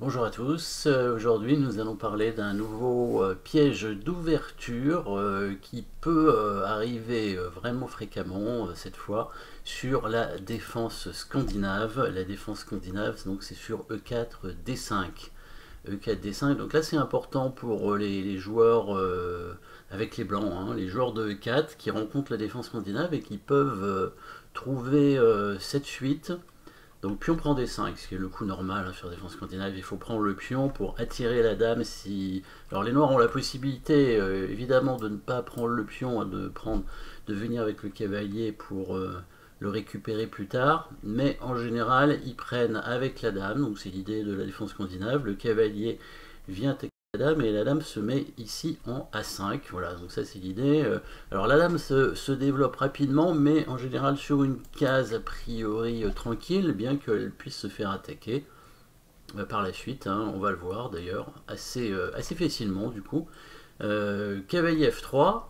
Bonjour à tous, aujourd'hui nous allons parler d'un nouveau piège d'ouverture qui peut arriver vraiment fréquemment cette fois sur la défense scandinave. La défense scandinave, donc c'est sur E4 D5. E4 D5, donc là c'est important pour les joueurs avec les blancs, hein, les joueurs de E4 qui rencontrent la défense scandinave et qui peuvent trouver cette suite. Donc pion prend D5, ce qui est le coup normal hein, sur défense scandinave. Il faut prendre le pion pour attirer la dame. Si alors les noirs ont la possibilité évidemment de ne pas prendre le pion, hein, de venir avec le cavalier pour le récupérer plus tard. Mais en général, ils prennent avec la dame. Donc c'est l'idée de la défense scandinave. Le cavalier vient avec la dame et la dame se met ici en A5. Voilà, donc ça c'est l'idée. Alors la dame se développe rapidement, mais en général sur une case a priori tranquille, bien qu'elle puisse se faire attaquer par la suite. Hein, on va le voir d'ailleurs assez facilement du coup. Cavalier F3.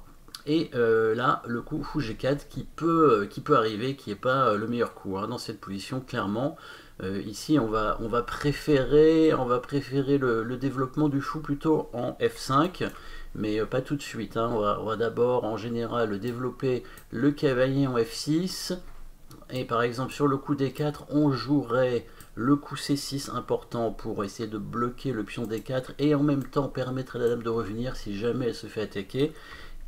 Et là, le coup fou G4 qui peut arriver, qui n'est pas le meilleur coup hein, dans cette position, clairement. Ici, on va préférer le développement du fou plutôt en F5, mais pas tout de suite. Hein. On va d'abord, en général, développer le cavalier en F6. Et par exemple, sur le coup D4, on jouerait le coup C6 important pour essayer de bloquer le pion D4 et en même temps permettre à la dame de revenir si jamais elle se fait attaquer.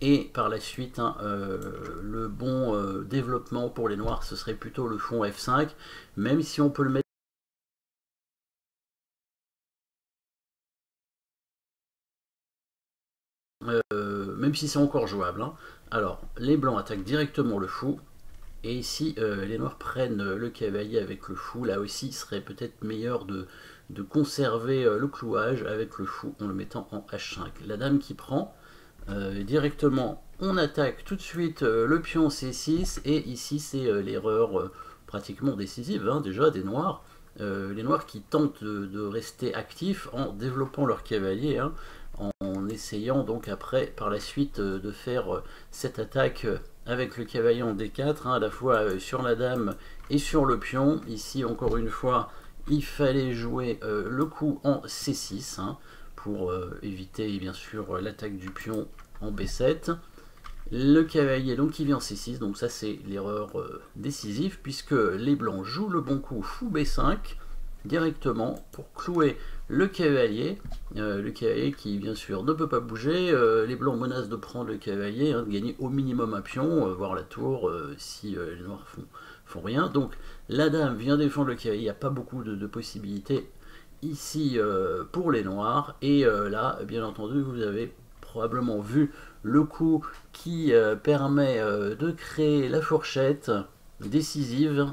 Et par la suite, hein, le bon développement pour les noirs, ce serait plutôt le fond F5, même si on peut le mettre, même si c'est encore jouable. Hein. Alors, les blancs attaquent directement le fou, et ici, les noirs prennent le cavalier avec le fou. Là aussi, il serait peut-être meilleur de conserver le clouage avec le fou en le mettant en H5. La dame qui prend, directement, on attaque tout de suite le pion C6 et ici c'est l'erreur pratiquement décisive hein, déjà des noirs. Les noirs qui tentent de rester actifs en développant leur cavalier, hein, en essayant donc après par la suite de faire cette attaque avec le cavalier en D4, hein, à la fois sur la dame et sur le pion. Ici encore une fois il fallait jouer le coup en C6 hein, pour éviter bien sûr l'attaque du pion en B7. Le cavalier donc qui vient en C6, donc ça c'est l'erreur décisive puisque les blancs jouent le bon coup fou B5 directement pour clouer le cavalier qui bien sûr ne peut pas bouger. Les blancs menacent de prendre le cavalier, hein, de gagner au minimum un pion, voire la tour si les noirs font rien. Donc la dame vient défendre le cavalier, il n'y a pas beaucoup de possibilités ici pour les noirs. Et là, bien entendu, vous avez probablement vu le coup qui permet de créer la fourchette décisive.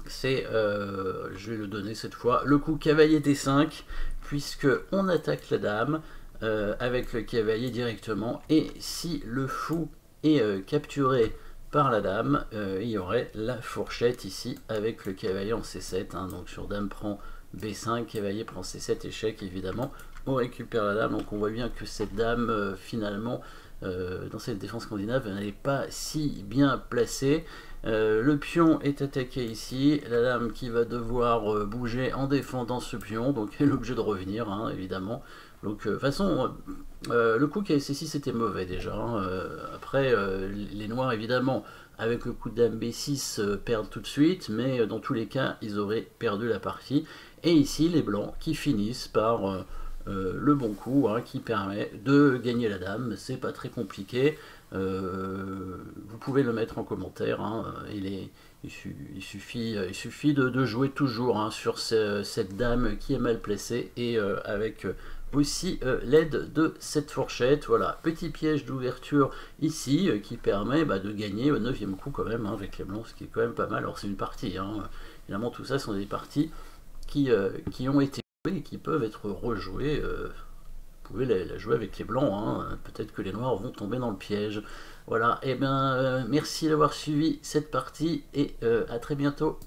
C'est, je vais le donner cette fois, le coup cavalier D5, puisque on attaque la dame avec le cavalier directement, et si le fou est capturé par la dame, il y aurait la fourchette ici avec le cavalier en C7, hein, donc sur dame prend B5, cavalier prend C7, échec évidemment, on récupère la dame, donc on voit bien que cette dame finalement dans cette défense scandinave elle n'est pas si bien placée. Le pion est attaqué ici, la dame qui va devoir bouger en défendant ce pion, donc elle est obligée de revenir hein, évidemment. Donc de toute façon, le coup KC6 était mauvais déjà. Hein. Après, les noirs évidemment avec le coup de dame B6 perdent tout de suite, mais dans tous les cas ils auraient perdu la partie. Et ici les blancs qui finissent par le bon coup hein, qui permet de gagner la dame, c'est pas très compliqué. Vous pouvez le mettre en commentaire. Hein, il suffit de jouer toujours hein, sur cette dame qui est mal placée et avec aussi l'aide de cette fourchette. Voilà, petit piège d'ouverture ici qui permet de gagner au 9e coup quand même hein, avec les blancs, ce qui est quand même pas mal. Alors c'est une partie, hein, évidemment tout ça sont des parties qui ont été jouées et qui peuvent être rejouées. Vous pouvez la jouer avec les blancs, hein. Peut-être que les noirs vont tomber dans le piège. Voilà, et bien merci d'avoir suivi cette partie et à très bientôt.